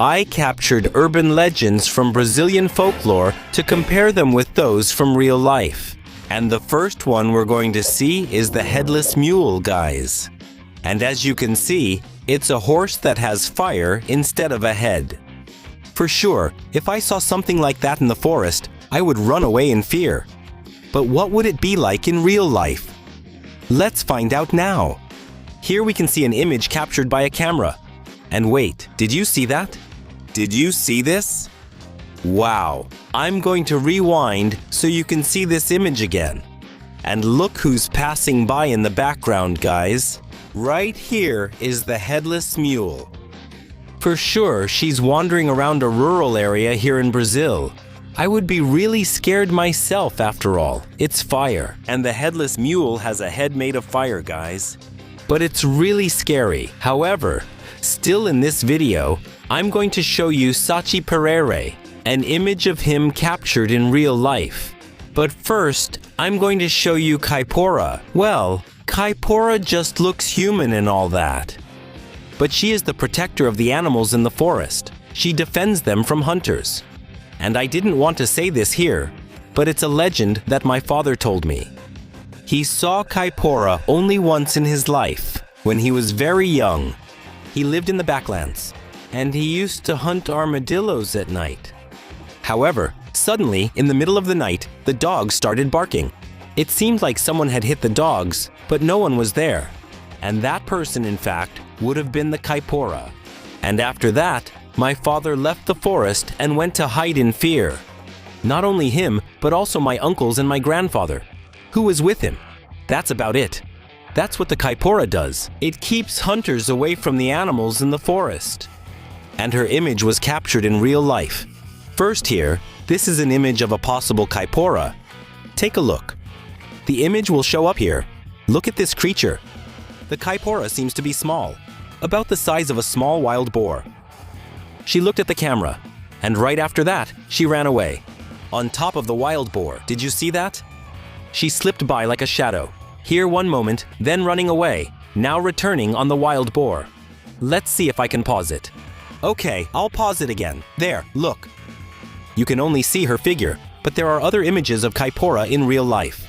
I captured urban legends from Brazilian folklore to compare them with those from real life. And the first one we're going to see is the Headless Mule, guys. And as you can see, it's a horse that has fire instead of a head. For sure, if I saw something like that in the forest, I would run away in fear. But what would it be like in real life? Let's find out now. Here we can see an image captured by a camera. And wait, did you see that? Did you see this? Wow, I'm going to rewind so you can see this image again. And look who's passing by in the background, guys. Right here is the Headless Mule. For sure, she's wandering around a rural area here in Brazil. I would be really scared myself after all. It's fire, and the Headless Mule has a head made of fire, guys. But it's really scary. However, still in this video, I'm going to show you Saci Pererê, an image of him captured in real life. But first, I'm going to show you Caipora. Well, Caipora just looks human and all that. But she is the protector of the animals in the forest. She defends them from hunters. And I didn't want to say this here, but it's a legend that my father told me. He saw Caipora only once in his life, when he was very young. He lived in the backlands, and he used to hunt armadillos at night. However, suddenly, in the middle of the night, the dogs started barking. It seemed like someone had hit the dogs, but no one was there. And that person, in fact, would have been the Caipora. And after that, my father left the forest and went to hide in fear. Not only him, but also my uncles and my grandfather, who was with him. That's about it. That's what the Caipora does. It keeps hunters away from the animals in the forest. And her image was captured in real life. First here, this is an image of a possible Caipora. Take a look. The image will show up here. Look at this creature. The Caipora seems to be small, about the size of a small wild boar. She looked at the camera, and right after that, she ran away. On top of the wild boar, did you see that? She slipped by like a shadow. Here one moment, then running away, now returning on the wild boar. Let's see if I can pause it. Okay, I'll pause it again. There, look. You can only see her figure, but there are other images of Caipora in real life.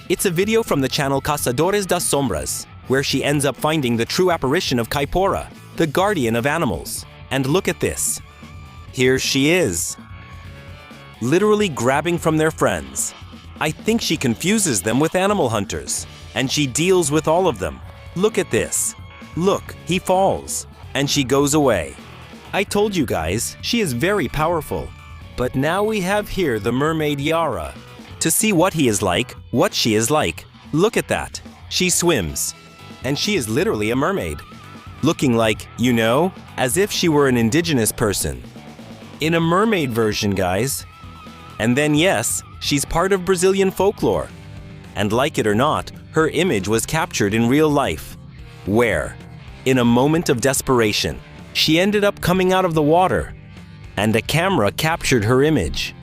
It's a video from the channel Caçadores das Sombras, where she ends up finding the true apparition of Caipora, the guardian of animals. And look at this. Here she is. Literally grabbing from their friends. I think she confuses them with animal hunters, and she deals with all of them. Look at this. Look, he falls, and she goes away. I told you guys, she is very powerful. But now we have here the mermaid Yara. To see what he is like, what she is like. Look at that. She swims. And she is literally a mermaid. Looking like, you know, as if she were an indigenous person. In a mermaid version, guys. And then yes, she's part of Brazilian folklore. And like it or not, her image was captured in real life. Where? In a moment of desperation, she ended up coming out of the water. And a camera captured her image.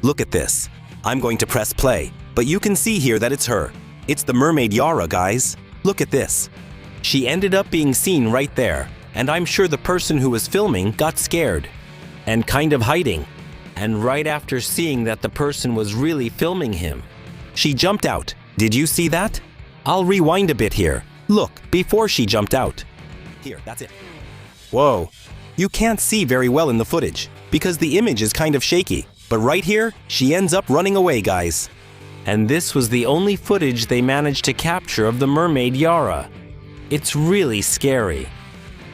Look at this. I'm going to press play, but you can see here that it's her. It's the mermaid Yara, guys. Look at this. She ended up being seen right there, and I'm sure the person who was filming got scared and kind of hiding. And right after seeing that the person was really filming him, she jumped out. Did you see that? I'll rewind a bit here. Look, before she jumped out. Here, that's it. Whoa. You can't see very well in the footage because the image is kind of shaky. But right here, she ends up running away, guys. And this was the only footage they managed to capture of the mermaid Yara. It's really scary.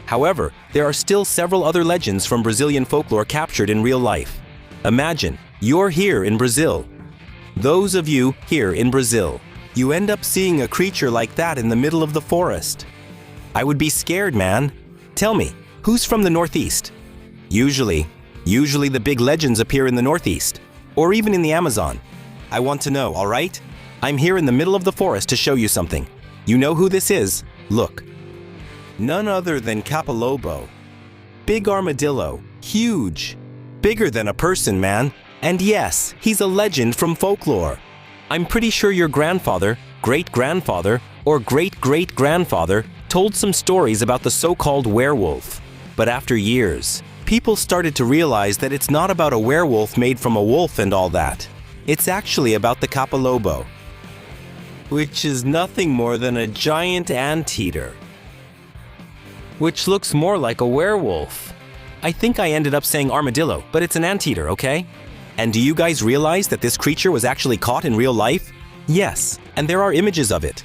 However, there are still several other legends from Brazilian folklore captured in real life. Imagine, you're here in Brazil. Those of you here in Brazil, you end up seeing a creature like that in the middle of the forest. I would be scared, man. Tell me, who's from the Northeast? Usually the big legends appear in the Northeast, or even in the Amazon. I want to know, all right? I'm here in the middle of the forest to show you something. You know who this is? Look. None other than Capelobo. Big armadillo, huge. Bigger than a person, man. And yes, he's a legend from folklore. I'm pretty sure your grandfather, great-grandfather, or great-great-grandfather told some stories about the so-called werewolf. But after years, people started to realize that it's not about a werewolf made from a wolf and all that. It's actually about the Capelobo, which is nothing more than a giant anteater, which looks more like a werewolf. I think I ended up saying armadillo, but it's an anteater, okay? And do you guys realize that this creature was actually caught in real life? Yes, and there are images of it.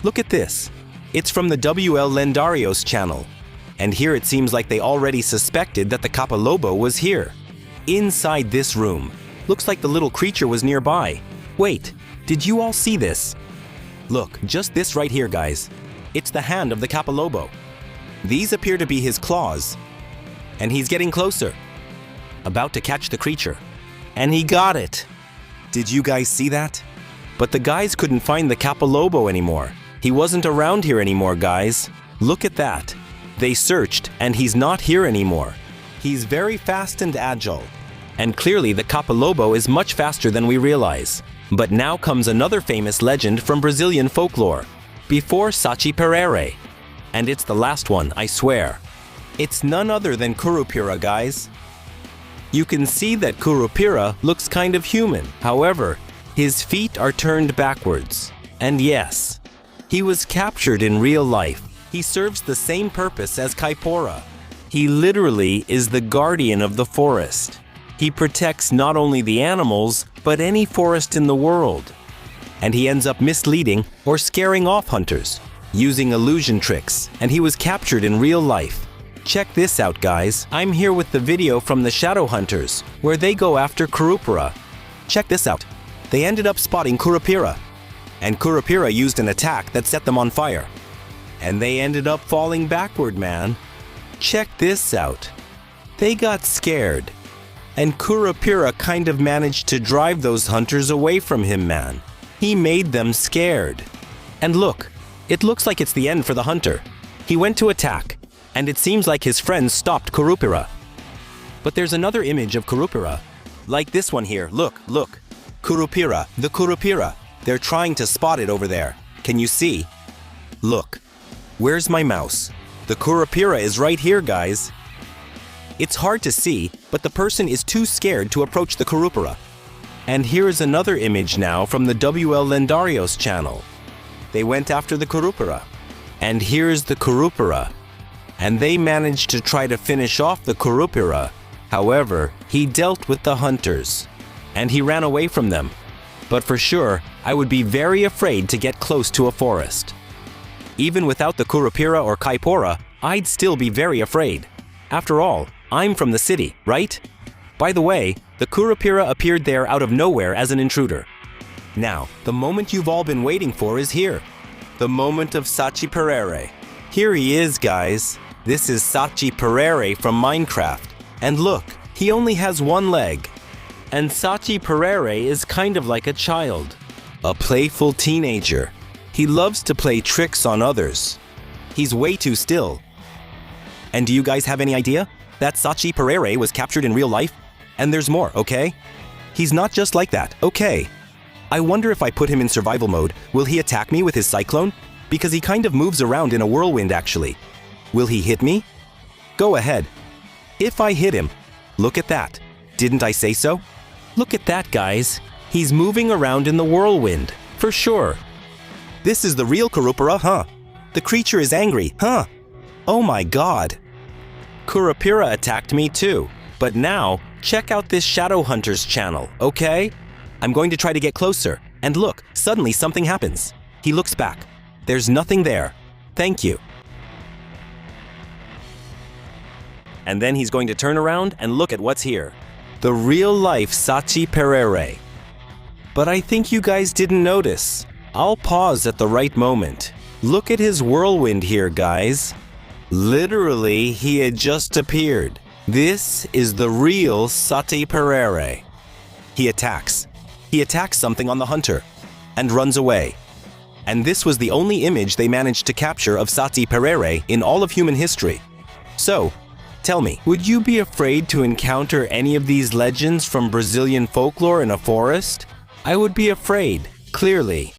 Look at this. It's from the WL Lendarios channel. And here it seems like they already suspected that the Capelobo was here. Inside this room. Looks like the little creature was nearby. Wait, did you all see this? Look, just this right here, guys. It's the hand of the Capelobo. These appear to be his claws. And he's getting closer. About to catch the creature. And he got it. Did you guys see that? But the guys couldn't find the Capelobo anymore. He wasn't around here anymore, guys. Look at that. They searched, and he's not here anymore. He's very fast and agile. And clearly the Capelobo is much faster than we realize. But now comes another famous legend from Brazilian folklore. Before Saci Pererê. And it's the last one, I swear. It's none other than Curupira, guys. You can see that Curupira looks kind of human. However, his feet are turned backwards. And yes, he was captured in real life. He serves the same purpose as Caipora. He literally is the guardian of the forest. He protects not only the animals, but any forest in the world. And he ends up misleading or scaring off hunters, using illusion tricks, and he was captured in real life. Check this out, guys. I'm here with the video from the Shadow Hunters, where they go after Curupira. Check this out. They ended up spotting Curupira, and Curupira used an attack that set them on fire. And they ended up falling backward, man. Check this out. They got scared, and Curupira kind of managed to drive those hunters away from him, man. He made them scared. And look, it looks like it's the end for the hunter. He went to attack, and it seems like his friends stopped Curupira. But there's another image of Curupira, like this one here. Look, look. Curupira, the Curupira. They're trying to spot it over there. Can you see? Look. Where's my mouse? The Curupira is right here, guys. It's hard to see, but the person is too scared to approach the Curupira. And here's another image now from the WL Lendarios channel. They went after the Curupira. And here's the Curupira. And they managed to try to finish off the Curupira. However, he dealt with the hunters. And he ran away from them. But for sure, I would be very afraid to get close to a forest. Even without the Curupira or Caipora, I'd still be very afraid. After all, I'm from the city, right? By the way, the Curupira appeared there out of nowhere as an intruder. Now, the moment you've all been waiting for is here. The moment of Saci Pererê. Here he is, guys. This is Saci Pererê from Minecraft. And look, he only has one leg. And Saci Pererê is kind of like a child. A playful teenager. He loves to play tricks on others. He's way too still. And do you guys have any idea? That Saci Pererê was captured in real life? And there's more, okay? He's not just like that, okay? I wonder if I put him in survival mode, will he attack me with his cyclone? Because he kind of moves around in a whirlwind, actually. Will he hit me? Go ahead. If I hit him, look at that. Didn't I say so? Look at that, guys. He's moving around in the whirlwind, for sure. This is the real Curupira, huh? The creature is angry, huh? Oh my god. Curupira attacked me too. But now, check out this Shadow Hunters channel, okay? I'm going to try to get closer. And look, suddenly something happens. He looks back. There's nothing there. Thank you. And then he's going to turn around and look at what's here. The real-life Saci Pererê. But I think you guys didn't notice. I'll pause at the right moment. Look at his whirlwind here, guys. Literally, he had just appeared. This is the real Saci Pererê. He attacks. He attacks something on the hunter and runs away. And this was the only image they managed to capture of Saci Pererê in all of human history. So, tell me, would you be afraid to encounter any of these legends from Brazilian folklore in a forest? I would be afraid, clearly.